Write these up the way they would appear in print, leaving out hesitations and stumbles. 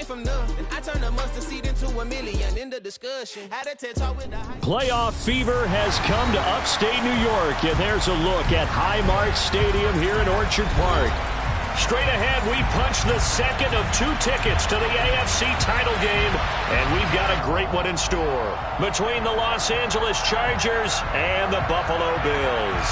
from nothing. I turned a mustard seed into a million in the discussion. Had a TED talk with the Playoff fever has come to upstate New York, and there's a look at Highmark Stadium here in Orchard Park. Straight ahead, we punch the second of 2 tickets to the AFC title game, and we've got a great one in store between the Los Angeles Chargers and the Buffalo Bills.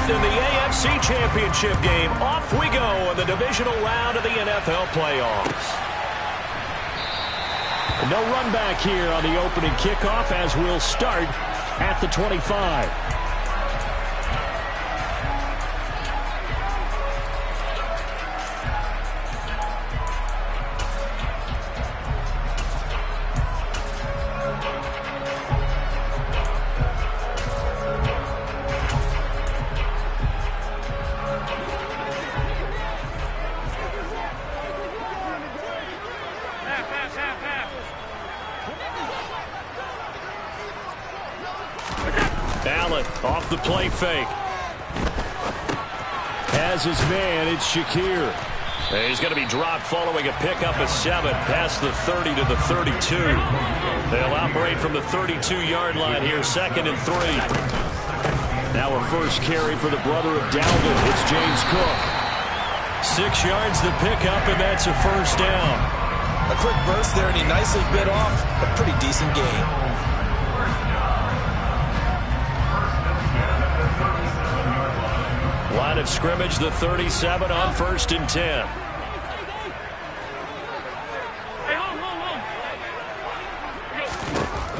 In the AFC Championship game, off we go in the divisional round of the NFL playoffs. No run back here on the opening kickoff as we'll start at the 25. Allen off the play fake. Has his man, it's Shakir. He's going to be dropped following a pickup of 7 past the 30 to the 32. They'll operate from the 32-yard line here, 2nd and 3. Now a first carry for the brother of Dalvin. It's James Cook. 6 yards the pickup, and that's a first down. A quick burst there, and he nicely bit off a pretty decent gain. Line of scrimmage, the 37 on 1st and 10.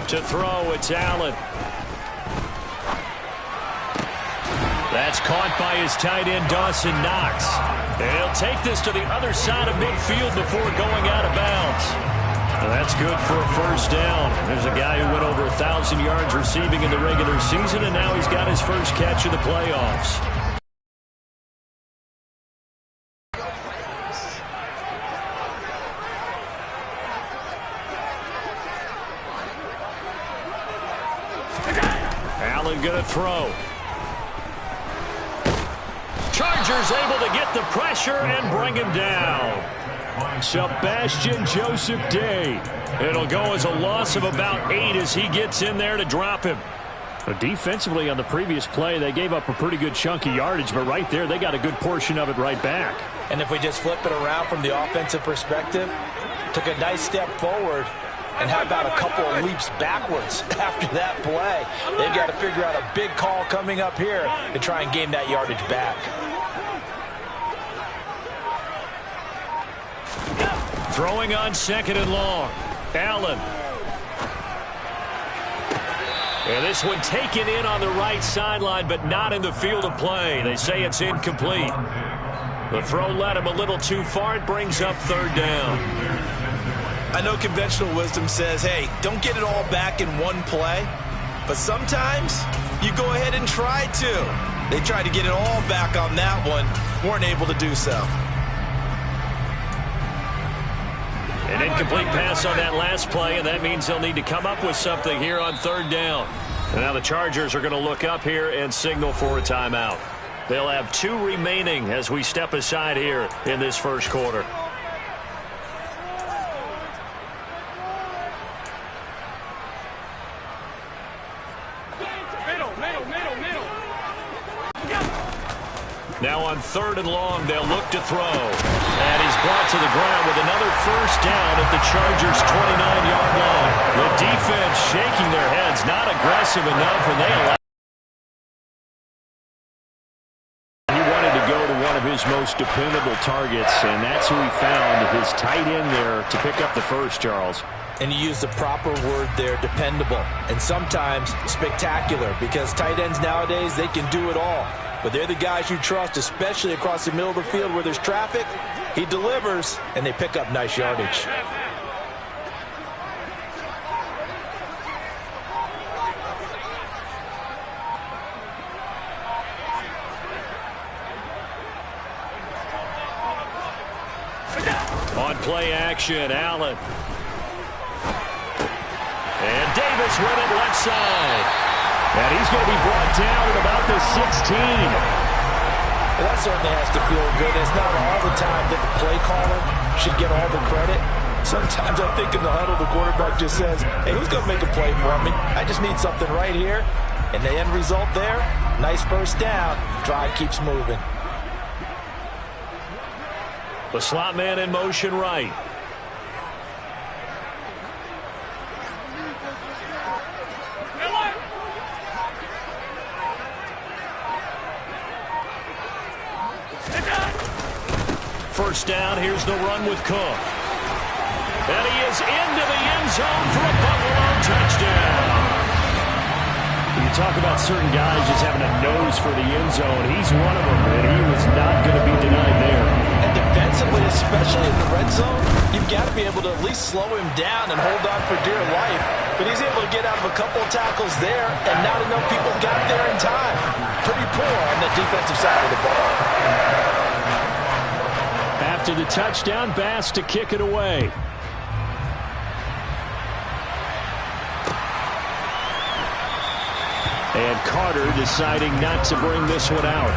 To throw, it's Allen. That's caught by his tight end, Dawson Knox. And he'll take this to the other side of midfield before going out of bounds. And that's good for a first down. There's a guy who went over 1,000 yards receiving in the regular season, and now he's got his first catch of the playoffs. Allen going to throw. Chargers able to get the pressure and bring him down. Sebastian Joseph Day. It'll go as a loss of about 8 as he gets in there to drop him. Defensively on the previous play, they gave up a pretty good chunk of yardage, but right there, they got a good portion of it right back. And if we just flip it around from the offensive perspective, took a nice step forward, and how about a couple of leaps backwards after that play? They've got to figure out a big call coming up here to try and gain that yardage back. Throwing on 2nd and long. Allen. And this one taken in on the right sideline, but not in the field of play. They say it's incomplete. The throw led him a little too far. It brings up 3rd down. I know conventional wisdom says, hey, don't get it all back in one play. But sometimes you go ahead and try to. They tried to get it all back on that one. Weren't able to do so. An incomplete pass on that last play, and that means they'll need to come up with something here on 3rd down. And now the Chargers are going to look up here and signal for a timeout. They'll have 2 remaining as we step aside here in this first quarter. Now on 3rd and long, they'll look to throw. And he's brought to the ground with another first down at the Chargers' 29-yard line. The defense shaking their heads, not aggressive enough, and they allow. He wanted to go to one of his most dependable targets, and that's who he found, his tight end there, to pick up the first, Charles. And you use the proper word there, dependable, and sometimes spectacular, because tight ends nowadays, they can do it all. But they're the guys you trust, especially across the middle of the field where there's traffic. He delivers, and they pick up nice yardage. On play action, Allen. And Davis with it left side. And he's going to be brought down at about the 16. Well, that certainly has to feel good. It's not all the time that the play caller should get all the credit. Sometimes I think in the huddle, the quarterback just says, hey, who's going to make a play for me? I just need something right here. And the end result there, nice first down. Drive keeps moving. The slot man in motion right. First down, here's the run with Cook. And he is into the end zone for a Buffalo touchdown. You talk about certain guys just having a nose for the end zone. He's one of them, and he was not going to be denied there. And defensively, especially in the red zone, you've got to be able to at least slow him down and hold on for dear life. But he's able to get out of a couple of tackles there, and not enough people got there in time. Pretty poor on the defensive side of the ball. After the touchdown, Bass to kick it away. And Carter deciding not to bring this one out.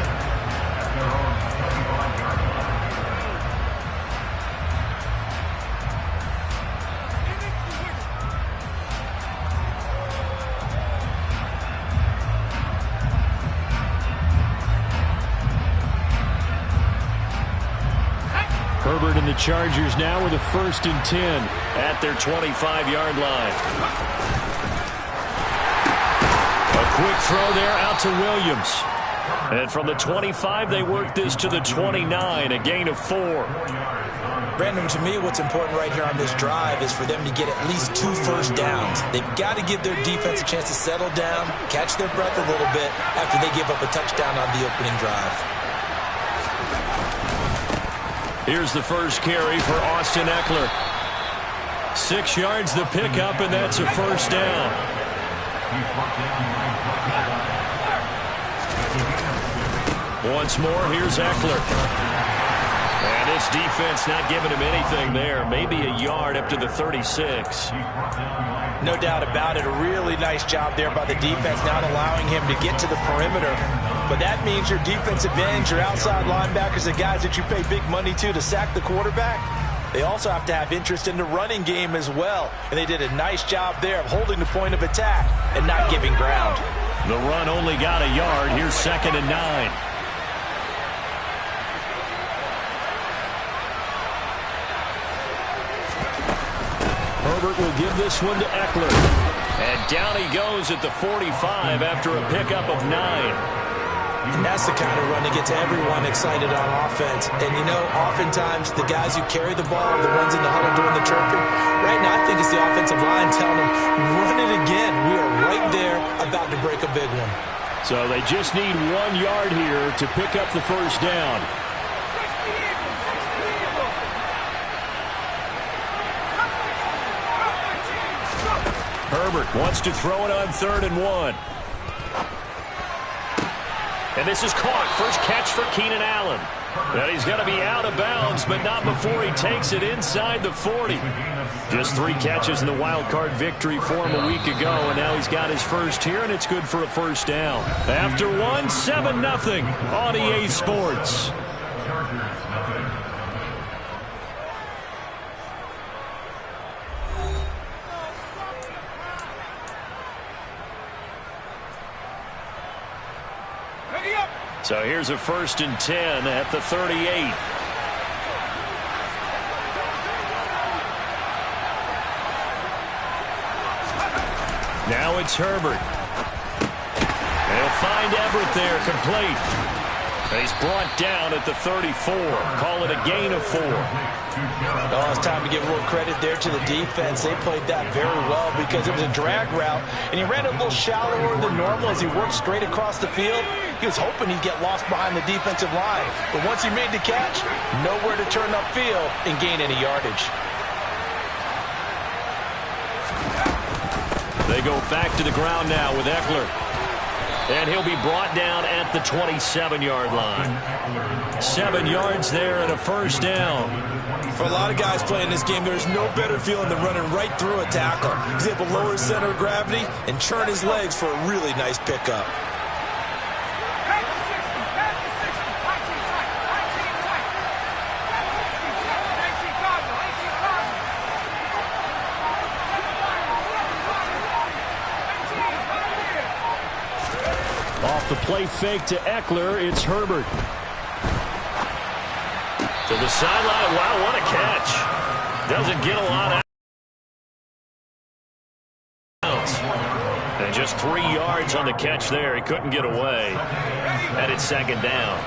Herbert and the Chargers now with a 1st and 10 at their 25-yard line. A quick throw there out to Williams. And from the 25, they work this to the 29, a gain of 4. Brandon, to me, what's important right here on this drive is for them to get at least 2 first downs. They've got to give their defense a chance to settle down, catch their breath a little bit after they give up a touchdown on the opening drive. Here's the first carry for Austin Eckler. 6 yards the pickup, and that's a first down. Once more, here's Eckler. And this defense not giving him anything there. Maybe a yard up to the 36. No doubt about it. A really nice job there by the defense, not allowing him to get to the perimeter. But that means your defensive ends, your outside linebackers, the guys that you pay big money to sack the quarterback, they also have to have interest in the running game as well. And they did a nice job there of holding the point of attack and not giving ground. The run only got a yard. Here's 2nd and 9. Herbert will give this one to Eckler. And down he goes at the 45 after a pickup of 9. And that's the kind of run that gets everyone excited on offense. And, you know, oftentimes the guys who carry the ball are the ones in the huddle doing the chirping. Right now, I think it's the offensive line telling them, run it again. We are right there about to break a big one. So they just need 1 yard here to pick up the first down. Herbert wants to throw it on 3rd and 1. And this is caught. First catch for Keenan Allen. And he's going to be out of bounds, but not before he takes it inside the 40. Just 3 catches in the wild card victory for him a week ago, and now he's got his first here, and it's good for a first down. After 1, 7-0 on EA Sports. So here's a 1st and 10 at the 38. Now it's Herbert. They'll find Everett there, complete. And he's brought down at the 34. Call it a gain of 4. Oh, it's time to give a little credit there to the defense. They played that very well because it was a drag route, and he ran a little shallower than normal as he worked straight across the field. He was hoping he'd get lost behind the defensive line, but once he made the catch, nowhere to turn upfield and gain any yardage. They go back to the ground now with Eckler. And he'll be brought down at the 27-yard line. 7 yards there and a first down. For a lot of guys playing this game, there's no better feeling than running right through a tackle. He's able to lower his center of gravity and churn his legs for a really nice pickup. Off the play fake to Eckler, it's Herbert. To the sideline. Wow, what a catch. Doesn't get a lot out. And just 3 yards on the catch there. He couldn't get away. And it's second down.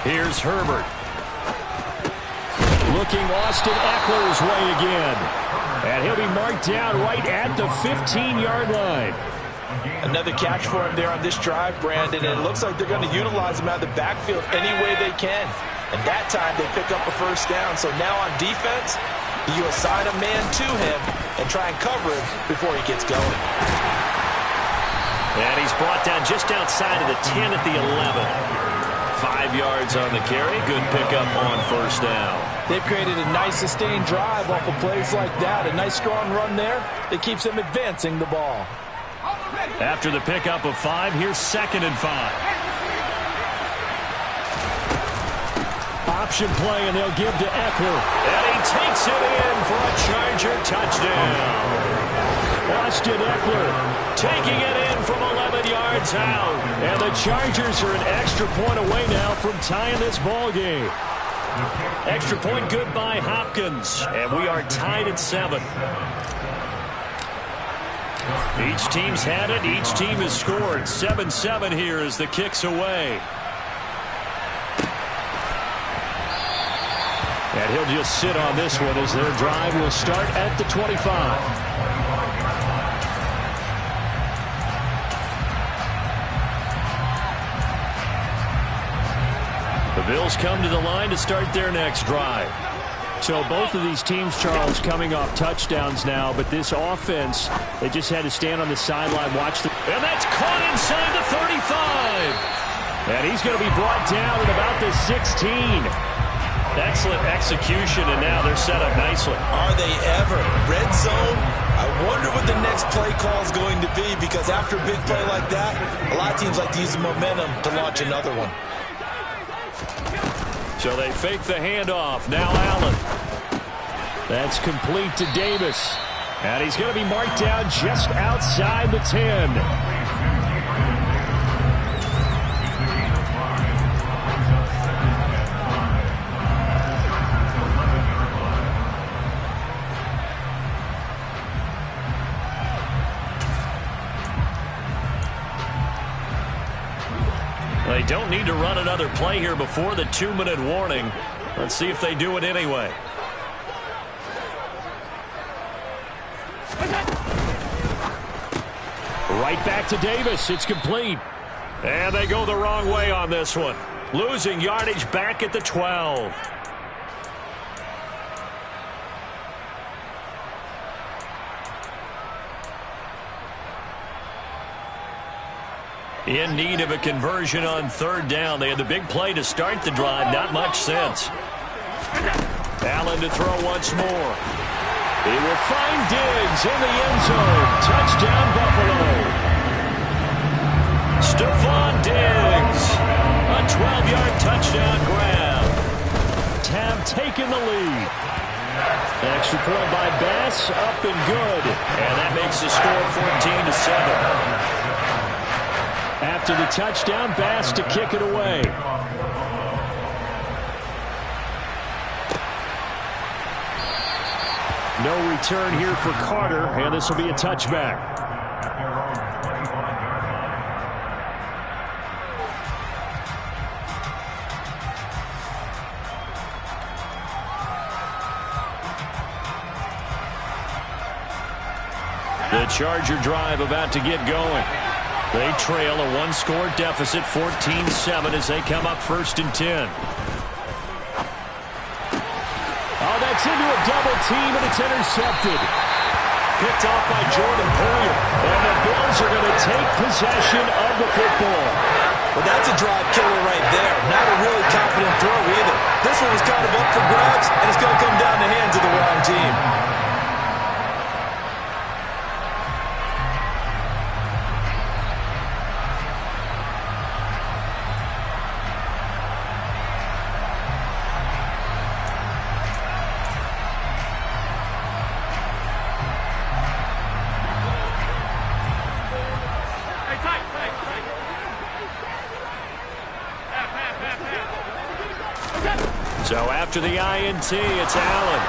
Here's Herbert. Looking Austin Eckler's way again. And he'll be marked down right at the 15-yard line. Another catch for him there on this drive, Brandon. And it looks like they're going to utilize him out of the backfield any way they can. And that time they pick up a first down. So now on defense, you assign a man to him and try and cover him before he gets going. And he's brought down just outside of the 10 at the 11. 5 yards on the carry. Good pickup on first down. They've created a nice sustained drive off of plays like that. A nice strong run there that keeps them advancing the ball. After the pickup of 5, here's 2nd and 5. Option play, and they'll give to Eckler. And he takes it in for a Charger touchdown. Austin Eckler taking it in from 11 yards out. And the Chargers are an extra point away now from tying this ball game. Extra point good by Hopkins. And we are tied at 7. Each team's had it. Each team has scored. 7-7 here as the kick's away. And he'll just sit on this one as their drive will start at the 25. The Bills come to the line to start their next drive. So both of these teams, Charles, coming off touchdowns now, but this offense, they just had to stand on the sideline, watch the... And that's caught inside the 35. And he's going to be brought down at about the 16. Excellent execution, and now they're set up nicely. Are they ever? Red zone? I wonder what the next play call is going to be, because after a big play like that, a lot of teams like to use the momentum to launch another one. So they fake the handoff. Now Allen. That's complete to Davis. And he's going to be marked down just outside the 10. They don't need to run another play here before the 2-minute warning. Let's see if they do it anyway. Right back to Davis. It's complete. And they go the wrong way on this one. Losing yardage back at the 12. In need of a conversion on 3rd down. They had the big play to start the drive. Not much sense. Allen to throw once more. He will find Diggs in the end zone. Touchdown, Buffalo. Stephon Diggs. A 12-yard touchdown grab. Tab taking the lead. Extra point by Bass. Up and good. And that makes the score 14-7. After the touchdown, Bass to kick it away. No return here for Carter, and this will be a touchback. The Charger drive about to get going. They trail a one-score deficit, 14-7, as they come up 1st and 10. Oh, that's into a double team, and it's intercepted. Picked off by Jordan Poyer. And the Bills are going to take possession of the football. Well, that's a drive killer right there. Not a really confident throw either. This one was kind of up for grabs, and it's going to come down the hands of the wrong team. So after the INT, it's Allen.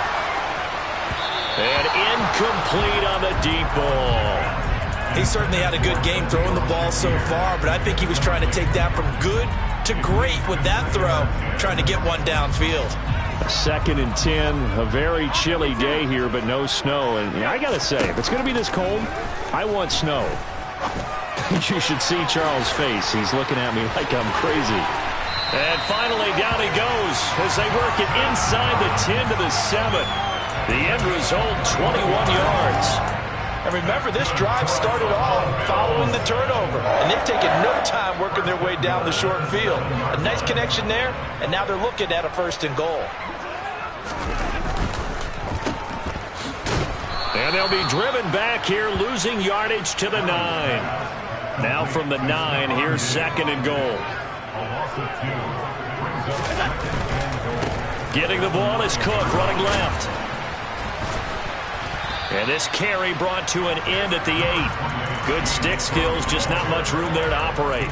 And incomplete on the deep ball. He certainly had a good game throwing the ball so far, but I think he was trying to take that from good to great with that throw, trying to get one downfield. 2nd and 10, a very chilly day here, but no snow. And I got to say, if it's going to be this cold, I want snow. You should see Charles' face. He's looking at me like I'm crazy. And finally, down he goes as they work it inside the 10 to the 7. The end result, 21 yards. And remember, this drive started off following the turnover, and they've taken no time working their way down the short field. A nice connection there, and now they're looking at a 1st and goal. And they'll be driven back here, losing yardage to the 9. Now from the 9, here's 2nd and goal. Getting the ball is Cook, running left. And this carry brought to an end at the 8. Good stick skills, just not much room there to operate.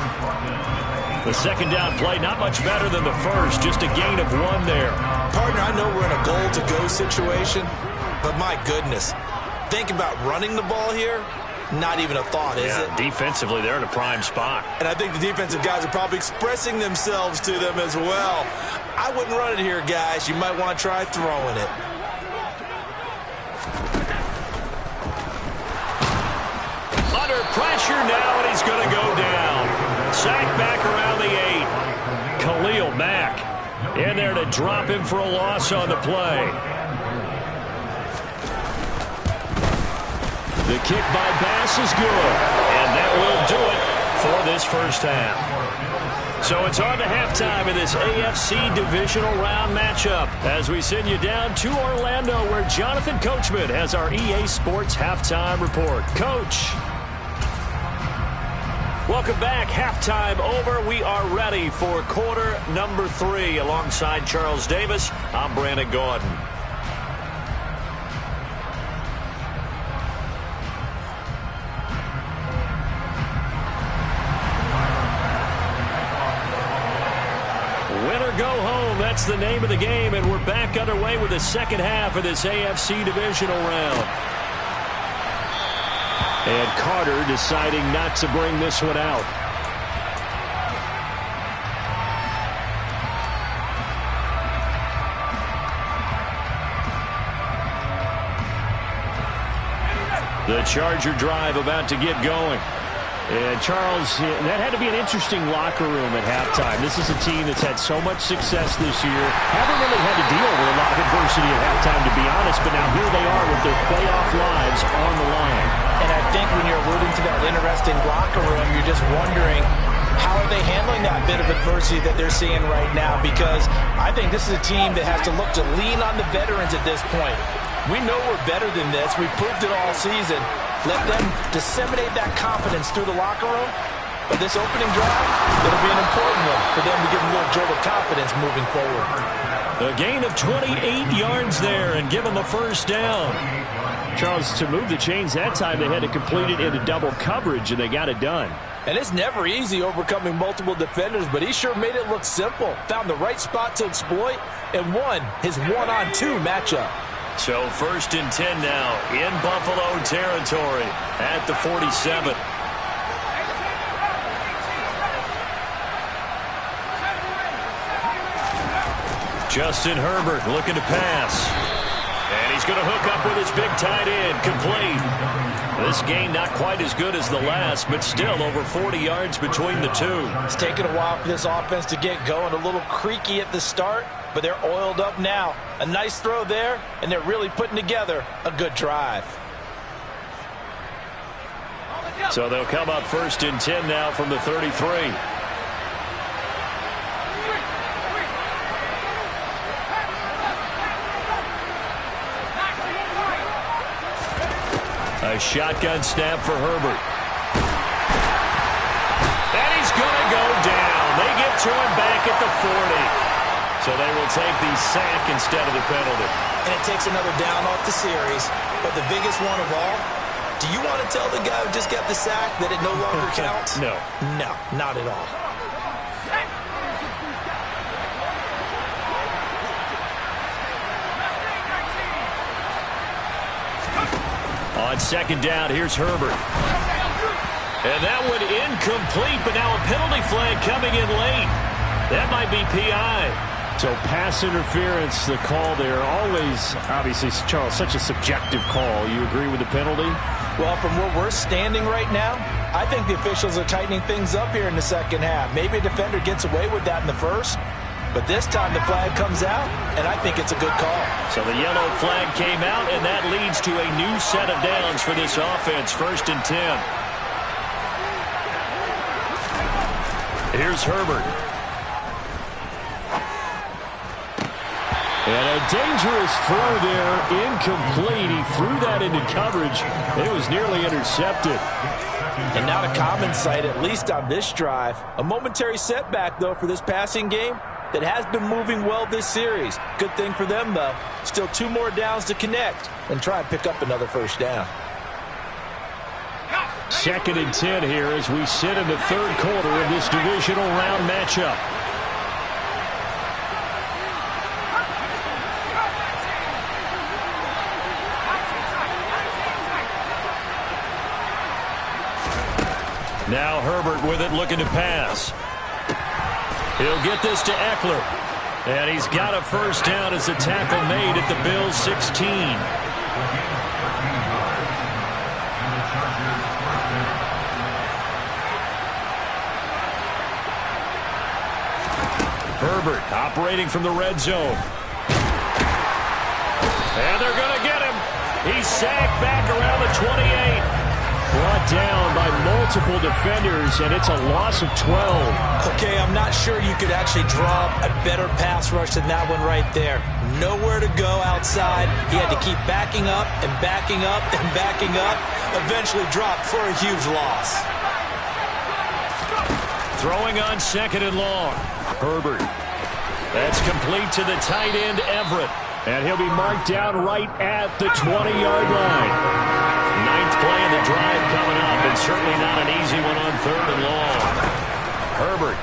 The 2nd down play, not much better than the first, just a gain of 1 there. Partner, I know we're in a goal-to-go situation, but my goodness, think about running the ball here. Not even a thought, is it? Defensively, they're in a prime spot. And I think the defensive guys are probably expressing themselves to them as well. I wouldn't run it here, guys. You might want to try throwing it. Under pressure now, and he's going to go down. Sacked back around the 8. Khalil Mack in there to drop him for a loss on the play. The kick by Bass is good, and that will do it for this first half. So it's on to halftime in this AFC Divisional Round matchup as we send you down to Orlando where Jonathan Coachman has our EA Sports Halftime Report. Coach. Welcome back. Halftime over. We are ready for quarter number 3 alongside Charles Davis. I'm Brandon Gordon. Go home. That's the name of the game, and we're back underway with the second half of this AFC Divisional round. And Carter deciding not to bring this one out. The Charger drive about to get going. And Charles, that had to be an interesting locker room at halftime. This is a team that's had so much success this year. Haven't really had to deal with a lot of adversity at halftime, to be honest, but now here they are with their playoff lives on the line. And I think when you're alluding to that interesting locker room, you're just wondering, how are they handling that bit of adversity that they're seeing right now? Because I think this is a team that has to look to lean on the veterans at this point. We know we're better than this. We've proved it all season. Let them disseminate that confidence through the locker room. But this opening drive, it'll be an important one for them to give them a little jolt of confidence moving forward. A gain of 28 yards there and give them a first down. Charles, to move the chains that time, they had to complete it into double coverage, and they got it done. And it's never easy overcoming multiple defenders, but he sure made it look simple. Found the right spot to exploit and won his one-on-2 matchup. So 1st and 10 now in Buffalo territory at the 47. Justin Herbert looking to pass. And he's He's going to hook up with his big tight end. Complete. This game not quite as good as the last, but still over 40 yards between the two. It's taken a while for this offense to get going. A little creaky at the start, but they're oiled up now. A nice throw there, and they're really putting together a good drive. So they'll come up 1st and 10 now from the 33. A shotgun snap for Herbert. And he's going to go down. They get to him back at the 40. So they will take the sack instead of the penalty. And it takes another down off the series. But the biggest one of all, do you want to tell the guy who just got the sack that it no longer counts? No. No, not at all. On 2nd down, here's Herbert. And that one incomplete, but now a penalty flag coming in late. That might be PI. So pass interference, the call there. Always, obviously, Charles, such a subjective call. You agree with the penalty? Well, from where we're standing right now, I think the officials are tightening things up here in the second half. Maybe a defender gets away with that in the first, but this time the flag comes out, and I think it's a good call. So the yellow flag came out, and that leads to a new set of downs for this offense. 1st and 10. Here's Herbert. And a dangerous throw there, incomplete. He threw that into coverage. It was nearly intercepted. And not a common sight, at least on this drive. A momentary setback, though, for this passing game that has been moving well this series. Good thing for them, though. Still 2 more downs to connect and try and pick up another 1st down. 2nd and 10 here as we sit in the 3rd quarter of this divisional round matchup. Now Herbert with it, looking to pass. He'll get this to Eckler. And he's got a 1st down as a tackle made at the Bills' 16. Herbert operating from the red zone. And they're going to get him. He's sacked back around the 28. Brought down by multiple defenders, and it's a loss of 12. Okay, I'm not sure you could actually draw a better pass rush than that one right there. Nowhere to go outside. He had to keep backing up and backing up and backing up. Eventually dropped for a huge loss. Throwing on 2nd and long. Herbert. That's complete to the tight end, Everett. And he'll be marked down right at the 20-yard line. 9th play of the drive coming up, and certainly not an easy one on 3rd and long. Herbert.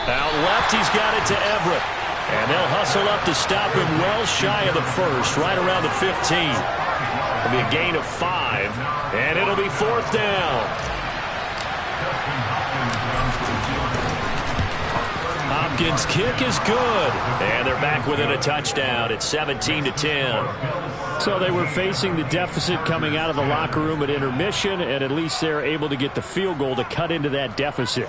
Out left, he's got it to Everett. And they'll hustle up to stop him well shy of the 1st, right around the 15. It'll be a gain of 5, and it'll be 4th down. Hopkins' kick is good. And they're back within a touchdown. It's 17-10. So they were facing the deficit coming out of the locker room at intermission, and at least they're able to get the field goal to cut into that deficit.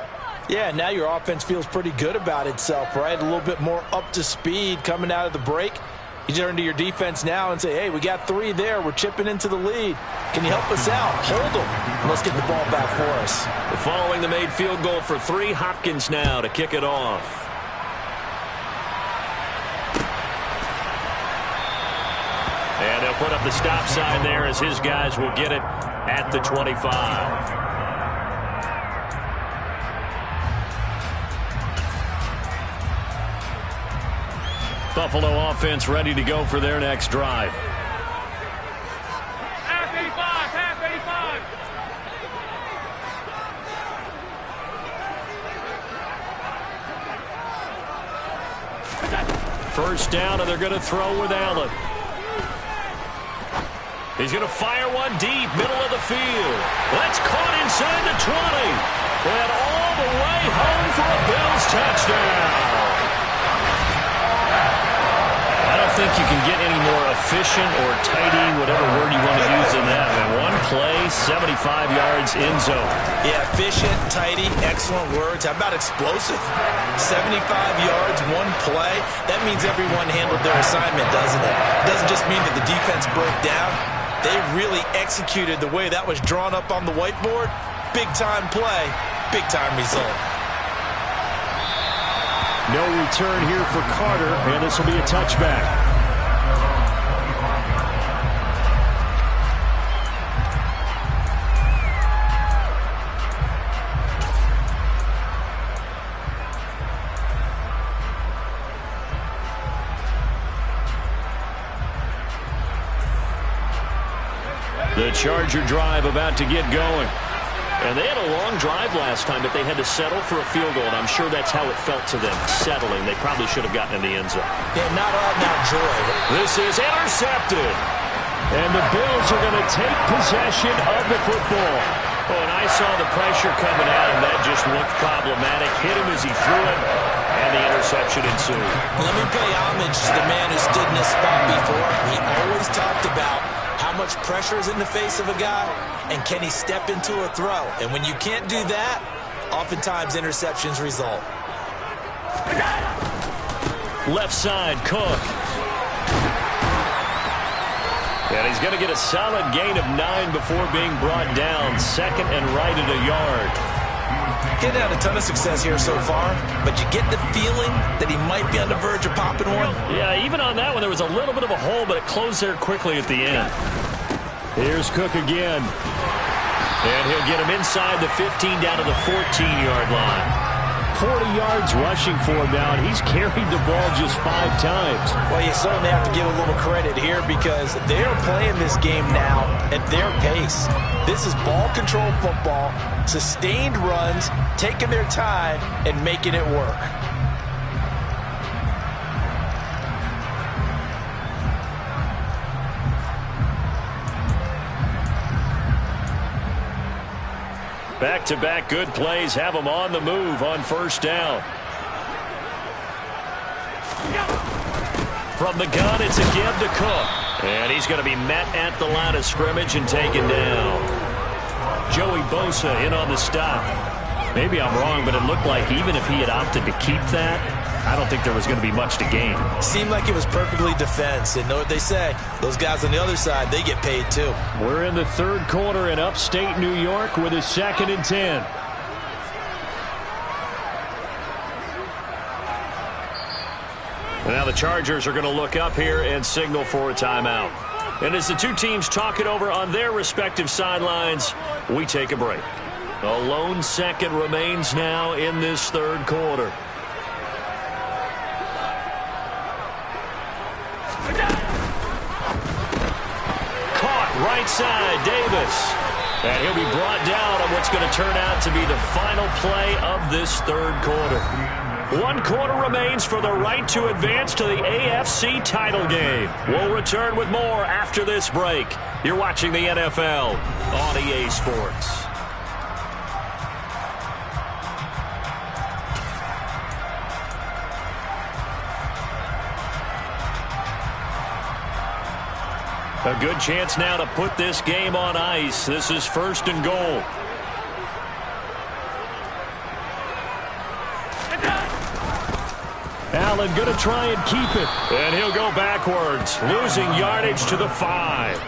Yeah, now your offense feels pretty good about itself, right? A little bit more up to speed coming out of the break. You turn to your defense now and say, hey, we got 3 there. We're chipping into the lead. Can you help us out? Hold them. And let's get the ball back for us. Following the made field goal for 3, Hopkins now to kick it off. And they'll put up the stop sign there as his guys will get it at the 25. Buffalo offense ready to go for their next drive. Half 85. 1st down, and they're going to throw with Allen. He's going to fire one deep, middle of the field. That's caught inside the 20. And all the way home for a Bills touchdown. think you can get any more efficient or tidy, whatever word you want to use in that. And one play, 75 yards in zone. Yeah, efficient, tidy, excellent words. How about explosive? 75 yards, one play. That means everyone handled their assignment, doesn't it? It doesn't just mean that the defense broke down. They really executed the way that was drawn up on the whiteboard. Big-time play, big-time result. No return here for Carter, and this will be a touchback. The Charger drive about to get going. And they had a long drive last time, but they had to settle for a field goal, and I'm sure that's how it felt to them, settling. They probably should have gotten in the end zone. Yeah, not all now joy. This is intercepted. And the Bills are going to take possession of the football. Oh, and I saw the pressure coming at him. That just looked problematic. Hit him as he threw it, and the interception ensued. Let me pay homage to the man who stood in this spot before. He always talked about how much pressure is in the face of a guy, and can he step into a throw? And when you can't do that, oftentimes interceptions result. Left side, Cook. And he's going to get a solid gain of 9 before being brought down. Second and right at a yard. Getting had a ton of success here so far, but you get the feeling that he might be on the verge of popping one. Yeah, even on that one, there was a little bit of a hole, but it closed there quickly at the end. Here's Cook again. And he'll get him inside the 15 down to the 14-yard line. 40 yards rushing for him now, and he's carried the ball just 5 times. Well, you certainly have to give a little credit here because they're playing this game now at their pace. This is ball control football, sustained runs, taking their time, and making it work. Back-to-back good plays have them on the move on first down. From the gun, it's a give to Cook. And he's going to be met at the line of scrimmage and taken down. Joey Bosa in on the stop. Maybe I'm wrong, but it looked like even if he had opted to keep that, I don't think there was going to be much to gain. Seemed like it was perfectly defense. And know what they say? Those guys on the other side, they get paid too. We're in the third quarter in upstate New York with a 2nd and 10. And now the Chargers are going to look up here and signal for a timeout. And as the two teams talk it over on their respective sidelines, we take a break. A lone second remains now in this third quarter. Right side, Davis. And he'll be brought down on what's going to turn out to be the final play of this third quarter. 1 quarter remains for the right to advance to the AFC title game. We'll return with more after this break. You're watching the NFL on EA Sports. A good chance now to put this game on ice. This is 1st and goal. Allen going to try and keep it. And he'll go backwards, losing yardage to the 5.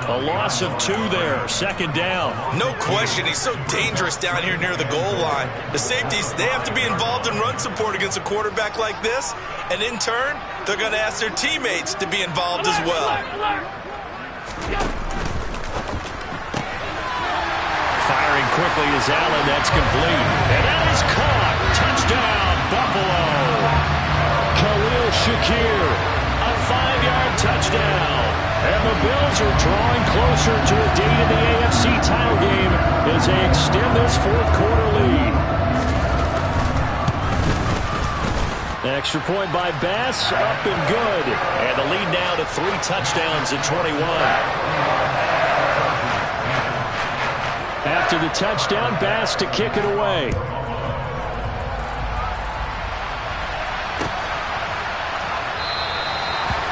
A loss of 2 there, 2nd down. No question, he's so dangerous down here near the goal line. The safeties, they have to be involved in run support against a quarterback like this. And in turn, they're going to ask their teammates to be involved as well. Firing quickly is Allen. That's complete. And that is caught. Touchdown, Buffalo. Khalil Shakir. A 5-yard touchdown. And the Bills are drawing closer to a date in the AFC title game as they extend this 4th quarter lead. Extra point by Bass, up and good. And the lead now to 3 touchdowns at 21. After the touchdown, Bass to kick it away.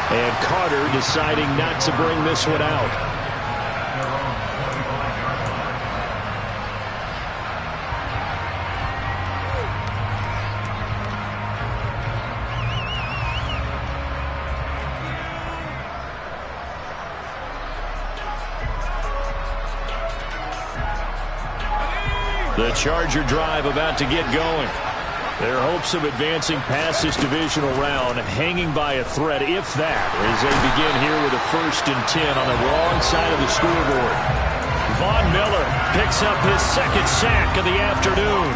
And Carter deciding not to bring this one out. The Charger drive about to get going. Their hopes of advancing past this divisional round hanging by a thread, if that, as they begin here with a 1st and 10 on the wrong side of the scoreboard. Von Miller picks up his 2nd sack of the afternoon.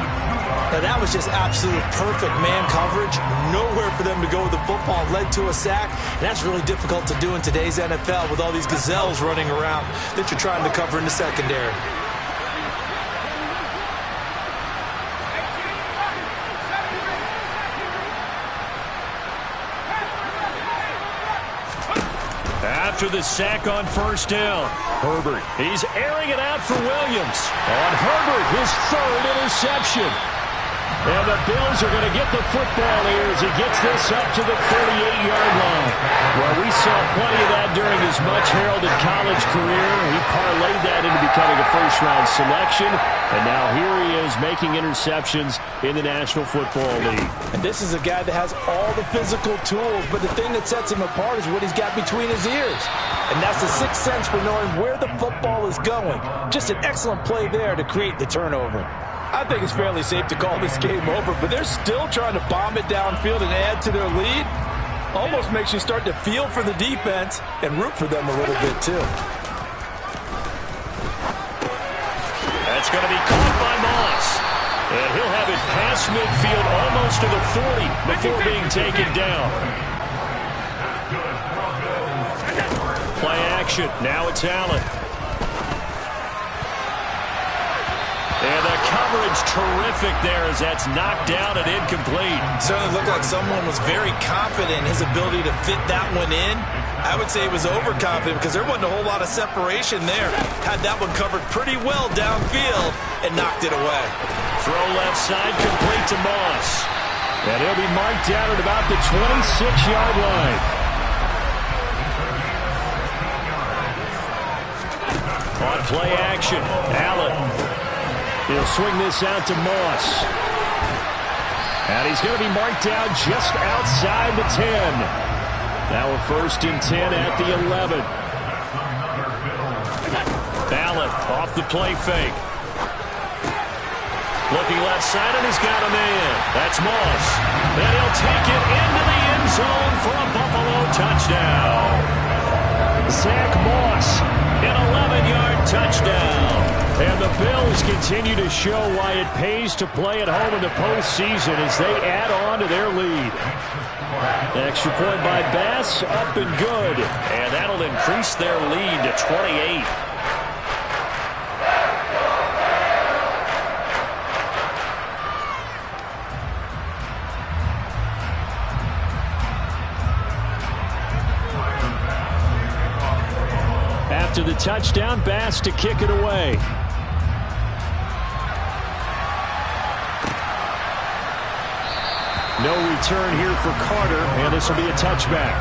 Now that was just absolute perfect man coverage. Nowhere for them to go with the football. Led to a sack. And that's really difficult to do in today's NFL with all these gazelles running around that you're trying to cover in the secondary. After the sack on 1st down, Herbert, he's airing it out for Williams. On Herbert, his 3rd interception. And the Bills are going to get the football here as he gets this up to the 38-yard line. Well, we saw plenty of that during his much-heralded college career. He parlayed that into becoming a first-round selection. And now here he is making interceptions in the National Football League. And this is a guy that has all the physical tools, but the thing that sets him apart is what he's got between his ears. And that's the sixth sense for knowing where the football is going. Just an excellent play there to create the turnover. I think it's fairly safe to call this game over, but they're still trying to bomb it downfield and add to their lead. Almost makes you start to feel for the defense and root for them a little bit too. That's going to be caught by Moss. And he'll have it past midfield almost to the 40 before being taken down. Play action. Now it's Allen. And the coverage terrific there as that's knocked down and incomplete. Certainly looked like someone was very confident in his ability to fit that one in. I would say he was overconfident because there wasn't a whole lot of separation there. Had that one covered pretty well downfield and knocked it away. Throw left side, complete to Moss. And he'll be marked down at about the 26-yard line. On play action, Allen. He'll swing this out to Moss. And he's going to be marked down just outside the 10. Now a 1st and 10 at the 11. Allen off the play fake. Looking left side, and he's got a man. That's Moss. And he'll take it into the end zone for a Buffalo touchdown. Zach Moss, an 11-yard touchdown. And the Bills continue to show why it pays to play at home in the postseason as they add on to their lead. Extra point by Bass, up and good. And that'll increase their lead to 28. After the touchdown, Bass to kick it away. No return here for Carter, and this will be a touchback.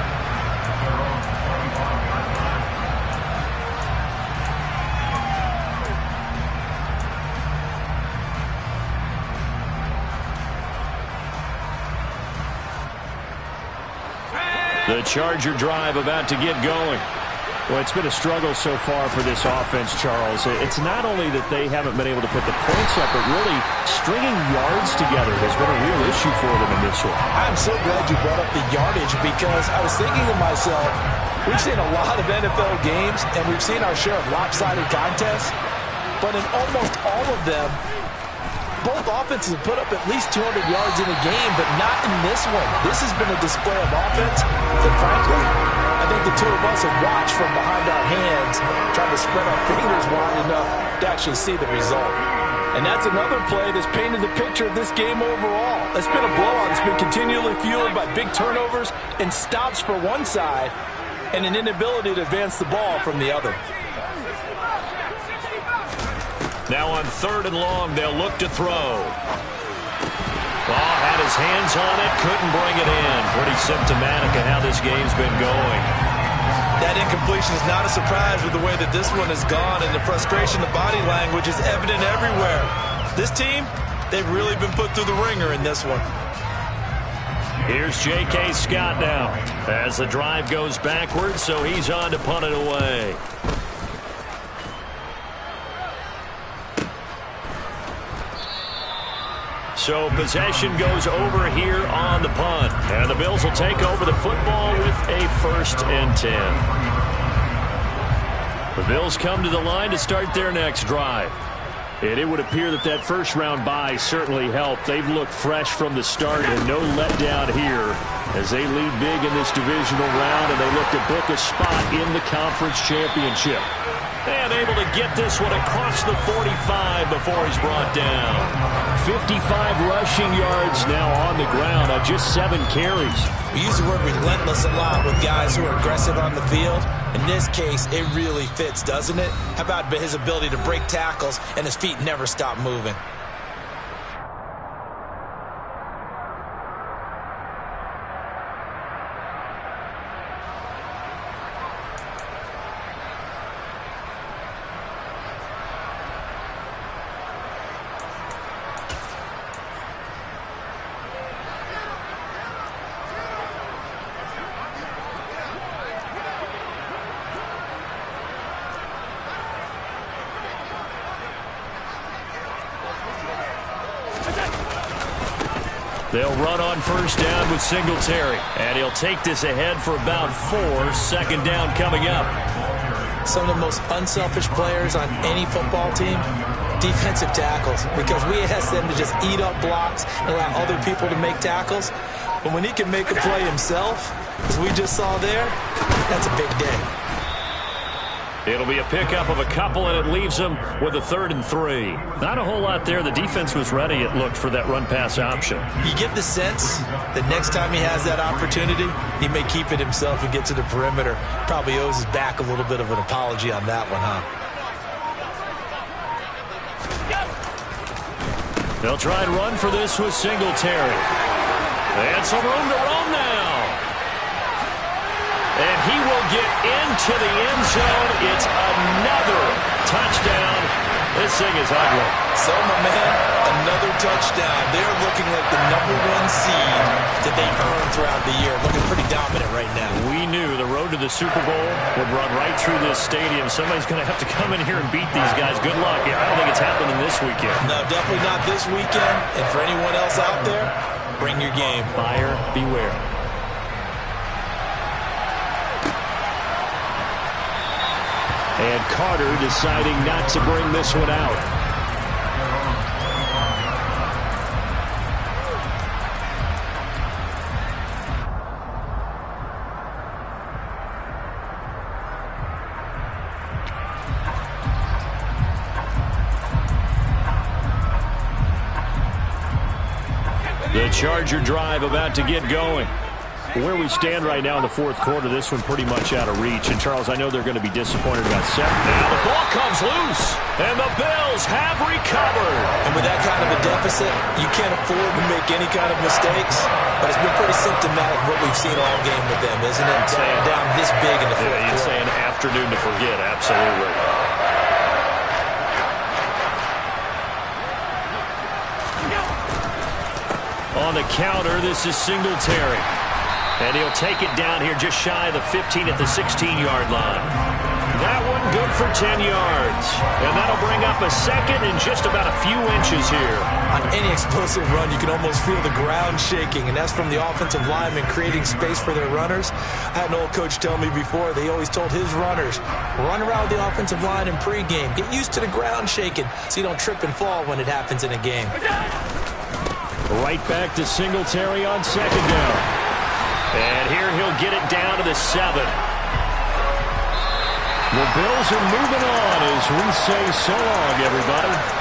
The Charger drive about to get going. Well, it's been a struggle so far for this offense, Charles. It's not only that they haven't been able to put the points up, but really stringing yards together has been a real issue for them in this one. I'm so glad you brought up the yardage because I was thinking to myself, we've seen a lot of NFL games and we've seen our share of lopsided contests, but in almost all of them, both offenses have put up at least 200 yards in a game, but not in this one. This has been a display of offense that, frankly, I think the two of us have watched from behind our hands, trying to spread our fingers wide enough to actually see the result. And that's another play that's painted the picture of this game overall. It's been a blowout. It's been continually fueled by big turnovers and stops for one side and an inability to advance the ball from the other. Now on 3rd and long, they'll look to throw. Oh, had his hands on it, couldn't bring it in. Pretty symptomatic of how this game's been going. That incompletion is not a surprise with the way that this one has gone, and the frustration, the body language is evident everywhere. This team, they've really been put through the ringer in this one. Here's J.K. Scott now as the drive goes backwards, so he's on to punt it away. So possession goes over here on the punt. And the Bills will take over the football with a 1st and 10. The Bills come to the line to start their next drive. And it would appear that that first-round bye certainly helped. They've looked fresh from the start and no letdown here as they lead big in this divisional round, and they look to book a spot in the conference championship. And able to get this one across the 45 before he's brought down. 55 rushing yards now on the ground on just 7 carries. We use the word relentless a lot with guys who are aggressive on the field. In this case, it really fits, doesn't it? How about his ability to break tackles and his feet never stop moving? They'll run on 1st down with Singletary. And he'll take this ahead for about 4. 2nd down coming up. Some of the most unselfish players on any football team, defensive tackles, because we ask them to just eat up blocks and allow other people to make tackles. But when he can make a play himself, as we just saw there, that's a big day. It'll be a pickup of a couple, and it leaves them with a 3rd and 3. Not a whole lot there. The defense was ready, it looked, for that run-pass option. You get the sense that next time he has that opportunity, he may keep it himself and get to the perimeter. Probably owes his back a little bit of an apology on that one, huh? They'll try and run for this with Singletary. And some room to run now. And he will get into the end zone. It's another touchdown. This thing is ugly. So, my man, another touchdown. They're looking like the #1 seed that they've earned throughout the year. Looking pretty dominant right now. We knew the road to the Super Bowl would run right through this stadium. Somebody's going to have to come in here and beat these guys. Good luck. I don't think it's happening this weekend. No, definitely not this weekend. And for anyone else out there, bring your game. Buyer beware. And Carter deciding not to bring this one out. The Charger drive about to get going. Where we stand right now in the 4th quarter, this one pretty much out of reach. And, Charles, I know they're going to be disappointed about 7. Now the ball comes loose, and the Bills have recovered. And with that kind of a deficit, you can't afford to make any kind of mistakes. But it's been pretty symptomatic of what we've seen all game with them, isn't it? Down this big in the 4th quarter. You'd say an afternoon to forget, absolutely. On the counter, this is Singletary. And he'll take it down here just shy of the 15 at the 16-yard line. That one good for 10 yards. And that'll bring up a 2nd and just about a few inches here. On any explosive run, you can almost feel the ground shaking, and that's from the offensive linemen creating space for their runners. I had an old coach tell me before, they always told his runners, run around the offensive line in pregame. Get used to the ground shaking so you don't trip and fall when it happens in a game. Right back to Singletary on 2nd down. And here he'll get it down to the 7. The Bills are moving on as we say so long, everybody.